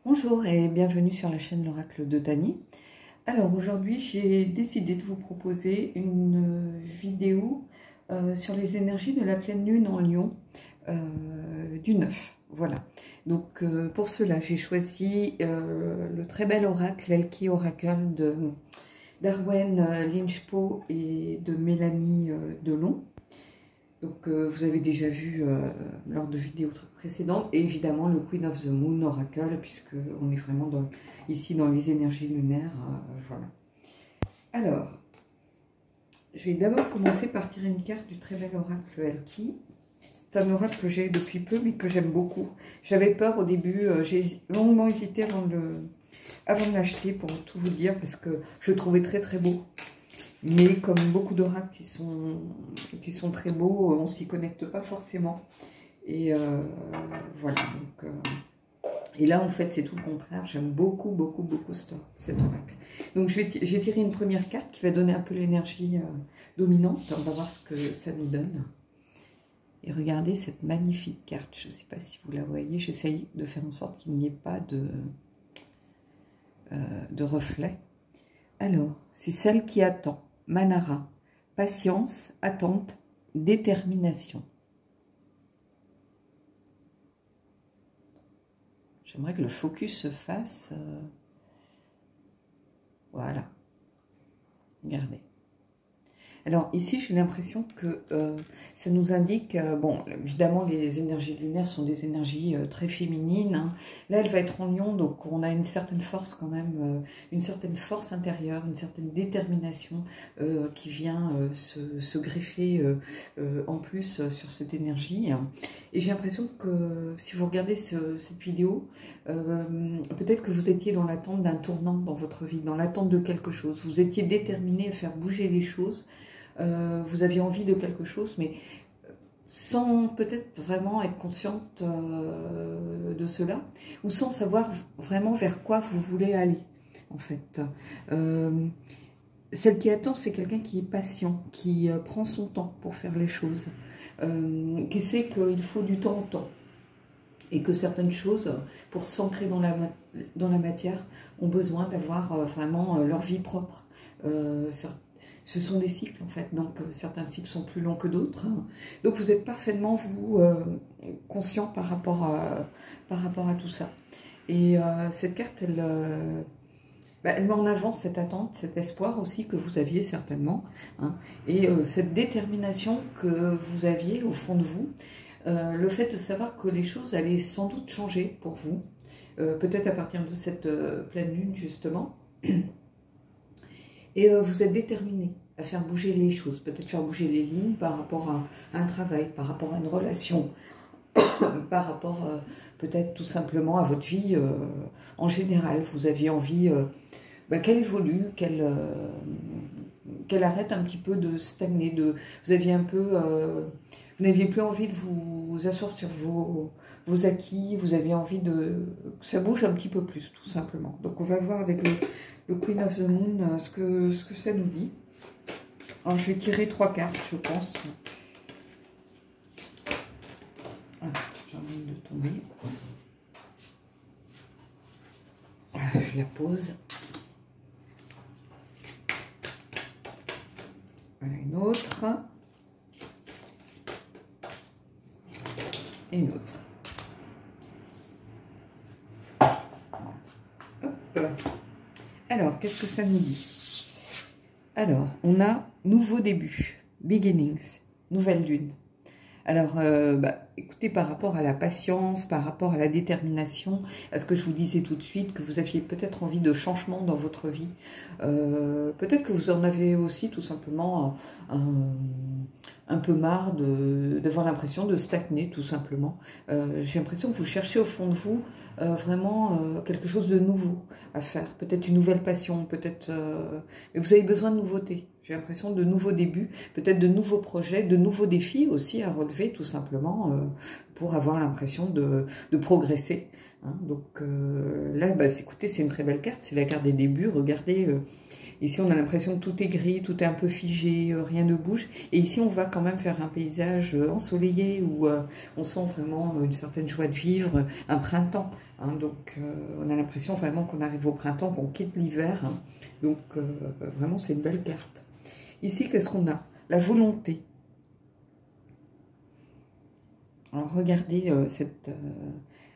Bonjour et bienvenue sur la chaîne L'Oracle de Tani. Alors aujourd'hui j'ai décidé de vous proposer une vidéo sur les énergies de la pleine lune en Lion du 9. Voilà, donc pour cela j'ai choisi le très bel oracle, l'Elki Oracle d'Arwen Lynchpo et de Mélanie Delon. Donc vous avez déjà vu lors de vidéos précédentes, et évidemment le Queen of the Moon Oracle, puisque on est vraiment ici dans les énergies lunaires, voilà. Alors, je vais d'abord commencer par tirer une carte du très bel oracle Elki. C'est un oracle que j'ai depuis peu, mais que j'aime beaucoup. J'avais peur au début, j'ai longuement hésité avant de l'acheter, pour tout vous dire, parce que je le trouvais très très beau. Mais comme beaucoup d'oracles qui sont très beaux, on ne s'y connecte pas forcément. Et voilà. Donc, et là, en fait, c'est tout le contraire. J'aime beaucoup, beaucoup, beaucoup cet oracle. Donc, j'ai tiré une première carte qui va donner un peu l'énergie dominante. On va voir ce que ça nous donne. Et regardez cette magnifique carte. Je ne sais pas si vous la voyez. J'essaye de faire en sorte qu'il n'y ait pas de reflet. Alors, c'est celle qui attend. Manara, patience, attente, détermination. J'aimerais que le focus se fasse. Voilà. Regardez. Alors ici, j'ai l'impression que ça nous indique, bon, évidemment, les énergies lunaires sont des énergies très féminines. Hein. Là, elle va être en Lion, donc on a une certaine force quand même, une certaine force intérieure, une certaine détermination qui vient se greffer en plus sur cette énergie. Et j'ai l'impression que si vous regardez cette vidéo, peut-être que vous étiez dans l'attente d'un tournant dans votre vie, dans l'attente de quelque chose. Vous étiez déterminé à faire bouger les choses. Vous aviez envie de quelque chose, mais sans peut-être vraiment être consciente de cela, ou sans savoir vraiment vers quoi vous voulez aller, en fait. Celle qui attend, c'est quelqu'un qui est patient, qui prend son temps pour faire les choses, qui sait qu'il faut du temps au temps, et que certaines choses, pour s'ancrer dans la matière, ont besoin d'avoir vraiment leur vie propre. Ce sont des cycles, en fait, donc certains cycles sont plus longs que d'autres. Donc vous êtes parfaitement, vous, conscient par rapport à tout ça. Et cette carte, elle met en avant cette attente, cet espoir aussi que vous aviez certainement, hein, et cette détermination que vous aviez au fond de vous, le fait de savoir que les choses allaient sans doute changer pour vous, peut-être à partir de cette pleine lune, justement. Et vous êtes déterminé à faire bouger les choses, peut-être faire bouger les lignes par rapport à un travail, par rapport à une relation, par rapport peut-être tout simplement à votre vie en général. Vous aviez envie qu'elle évolue, qu'elle arrête un petit peu de stagner. Vous aviez un peu, vous n'aviez plus envie de vous asseoir sur vos acquis. Vous aviez envie que ça bouge un petit peu plus, tout simplement. Donc on va voir avec le Queen of the Moon ce que ça nous dit. Alors je vais tirer 3 cartes, je pense. Ah, j'ai envie de tomber. Voilà, je la pose. Voilà une autre. Et une autre. Hop. Alors, qu'est-ce que ça nous dit? Alors, on a nouveau début, beginnings, nouvelle lune. Alors, écoutez, par rapport à la patience, par rapport à la détermination, à ce que je vous disais tout de suite, que vous aviez peut-être envie de changement dans votre vie, peut-être que vous en avez aussi tout simplement un peu marre d'avoir l'impression de stagner, tout simplement. J'ai l'impression que vous cherchez au fond de vous vraiment quelque chose de nouveau à faire, peut-être une nouvelle passion, peut-être, mais vous avez besoin de nouveautés. J'ai l'impression de nouveaux débuts, peut-être de nouveaux projets, de nouveaux défis aussi à relever, tout simplement, pour avoir l'impression de progresser. Hein. Donc là, écoutez, c'est une très belle carte, c'est la carte des débuts. Regardez Ici, on a l'impression que tout est gris, tout est un peu figé, rien ne bouge. Et ici, on va quand même faire un paysage ensoleillé où on sent vraiment une certaine joie de vivre, un printemps. Hein. Donc, on a l'impression vraiment qu'on arrive au printemps, qu'on quitte l'hiver. Hein. Donc, vraiment, c'est une belle carte. Ici, qu'est-ce qu'on a? La volonté. Alors, regardez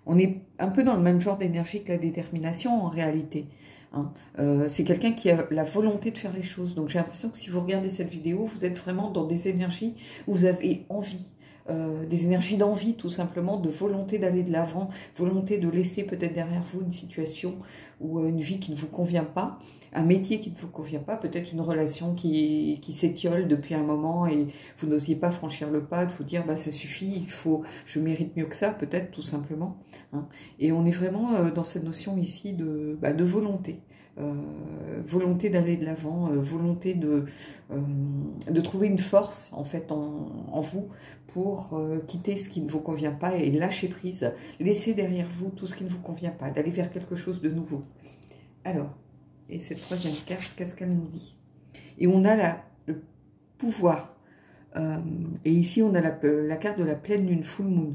on est un peu dans le même genre d'énergie que la détermination, en réalité. Hein. C'est quelqu'un qui a la volonté de faire les choses. Donc, j'ai l'impression que si vous regardez cette vidéo, vous êtes vraiment dans des énergies où vous avez envie. Des énergies d'envie, tout simplement, de volonté d'aller de l'avant, volonté de laisser peut-être derrière vous une situation ou une vie qui ne vous convient pas, un métier qui ne vous convient pas, peut-être une relation qui s'étiole depuis un moment et vous n'osiez pas franchir le pas, de vous dire bah ça suffit, je mérite mieux que ça, peut-être tout simplement. Hein. Et on est vraiment dans cette notion ici de volonté. Volonté d'aller de l'avant, volonté de trouver une force en fait en vous pour quitter ce qui ne vous convient pas et lâcher prise, laisser derrière vous tout ce qui ne vous convient pas, d'aller vers quelque chose de nouveau. Alors, et cette troisième carte, qu'est-ce qu'elle nous dit? Et on a le pouvoir. Et ici, on a la carte de la pleine lune, full moon.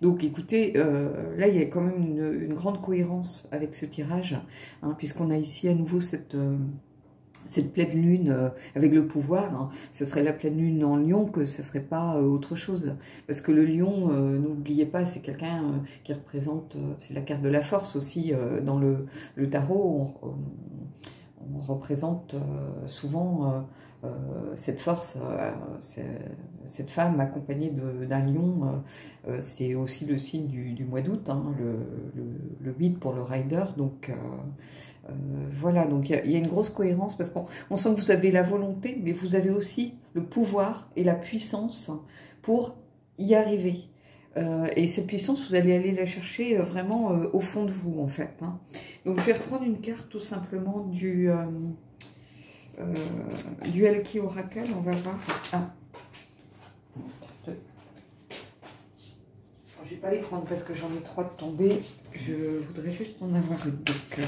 Donc, écoutez, là, il y a quand même une grande cohérence avec ce tirage, hein, puisqu'on a ici à nouveau cette pleine lune avec le pouvoir. Hein. Ce serait la pleine lune en lion que ce ne serait pas autre chose. Parce que le lion, n'oubliez pas, c'est quelqu'un qui représente, c'est la carte de la force aussi. Dans le tarot, on représente souvent cette force, cette femme accompagnée d'un lion. C'est aussi le signe du mois d'août, hein, le 8 pour le rider. Donc voilà, donc il y a une grosse cohérence parce qu'on sent que vous avez la volonté, mais vous avez aussi le pouvoir et la puissance pour y arriver. Et cette puissance, vous allez aller la chercher vraiment au fond de vous, en fait. Hein. Donc, je vais reprendre une carte tout simplement du Elki Oracle. On va voir. Ah. Je ne vais pas les prendre parce que j'en ai 3 de tombées. Je voudrais juste en avoir une. Donc,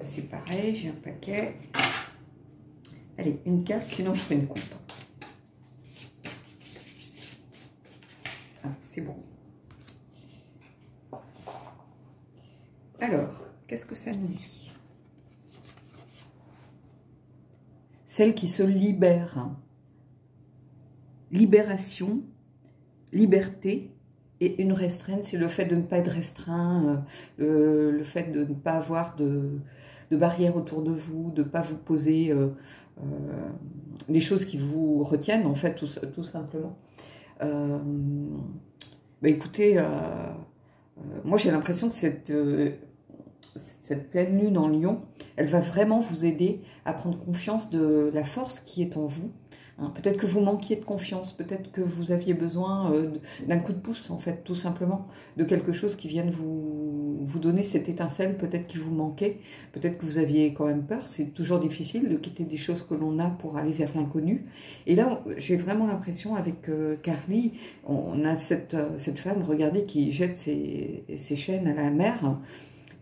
c'est pareil, j'ai un paquet. Allez, une carte, sinon je fais une coupe. Ah, c'est bon. Alors, qu'est-ce que ça nous dit? Celle qui se libère. Libération, liberté et une restreinte, c'est le fait de ne pas être restreint, le fait de ne pas avoir de barrières autour de vous, de ne pas vous poser des choses qui vous retiennent, en fait, tout simplement. Bah écoutez, moi j'ai l'impression que cette pleine lune en lion, elle va vraiment vous aider à prendre confiance de la force qui est en vous. Hein, peut-être que vous manquiez de confiance, peut-être que vous aviez besoin d'un coup de pouce, en fait, tout simplement, de quelque chose qui vienne vous donner cette étincelle, peut-être qui vous manquait, peut-être que vous aviez quand même peur. C'est toujours difficile de quitter des choses que l'on a pour aller vers l'inconnu. Et là, j'ai vraiment l'impression, avec Carly, on a cette femme, regardez, qui jette ses chaînes à la mer.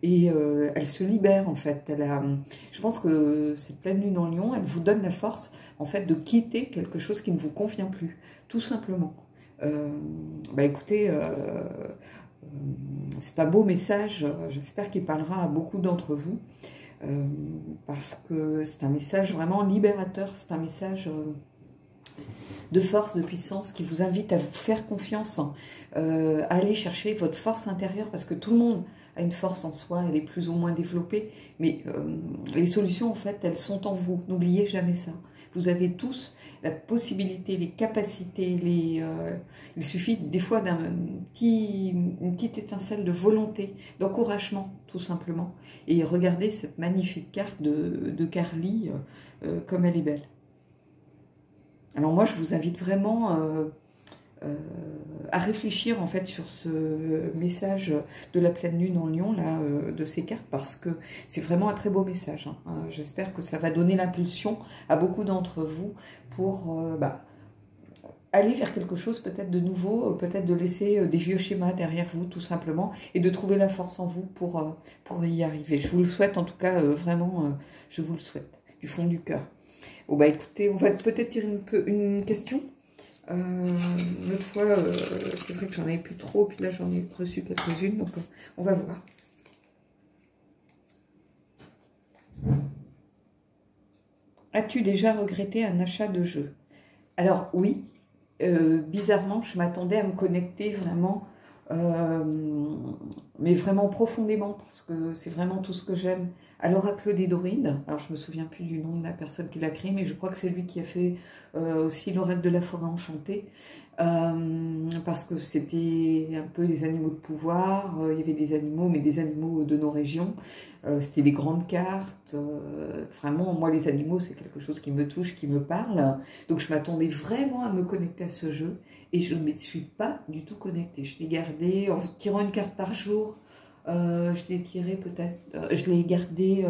Et elle se libère, en fait. Je pense que cette pleine lune en lion, elle vous donne la force, en fait, de quitter quelque chose qui ne vous convient plus, tout simplement. Bah écoutez, c'est un beau message, j'espère qu'il parlera à beaucoup d'entre vous, parce que c'est un message vraiment libérateur, c'est un message de force, de puissance, qui vous invite à vous faire confiance, à aller chercher votre force intérieure, parce que tout le monde a une force en soi, elle est plus ou moins développée, mais les solutions, en fait, elles sont en vous. N'oubliez jamais ça. Vous avez tous la possibilité, les capacités, il suffit des fois d'une petite étincelle de volonté, d'encouragement, tout simplement. Et regardez cette magnifique carte de Carly, comme elle est belle. Alors moi, je vous invite vraiment à réfléchir en fait sur ce message de la pleine lune en lion, là, de ces cartes, parce que c'est vraiment un très beau message. Hein. J'espère que ça va donner l'impulsion à beaucoup d'entre vous pour aller vers quelque chose peut-être de nouveau, peut-être de laisser des vieux schémas derrière vous tout simplement et de trouver la force en vous pour y arriver. Je vous le souhaite en tout cas, vraiment, je vous le souhaite du fond du cœur. Bon bah écoutez, on va peut-être tirer une question. L'autre fois, c'est vrai que j'en avais plus trop, puis là j'en ai reçu quelques-unes, donc on va voir. As-tu déjà regretté un achat de jeu? Alors oui, bizarrement, je m'attendais à me connecter vraiment, mais vraiment profondément, parce que c'est vraiment tout ce que j'aime, à l'oracle des Dorides. Alors je me souviens plus du nom de la personne qui l'a créé, mais je crois que c'est lui qui a fait aussi l'oracle de la forêt enchantée, parce que c'était un peu les animaux de pouvoir, il y avait des animaux, mais des animaux de nos régions, c'était des grandes cartes, vraiment, moi les animaux c'est quelque chose qui me touche, qui me parle, donc je m'attendais vraiment à me connecter à ce jeu, et je ne me suis pas du tout connectée. Je l'ai gardé en tirant une carte par jour, je l'ai tiré peut-être, je l'ai gardé,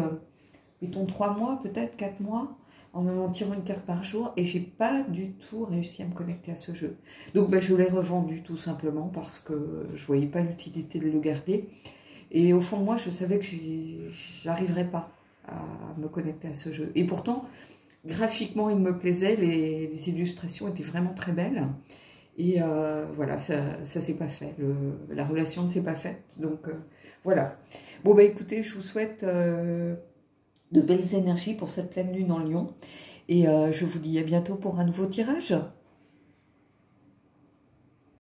mettons 3 mois, peut-être 4 mois, en tirant une carte par jour, et j'ai pas du tout réussi à me connecter à ce jeu. Donc ben, je l'ai revendu tout simplement parce que je voyais pas l'utilité de le garder. Et au fond de moi, je savais que j'arriverais pas à me connecter à ce jeu. Et pourtant, graphiquement, il me plaisait, les illustrations étaient vraiment très belles. Et voilà, ça s'est pas fait, la relation ne s'est pas faite, donc voilà. Bon bah écoutez, je vous souhaite de belles énergies pour cette pleine lune en Lion, et je vous dis à bientôt pour un nouveau tirage.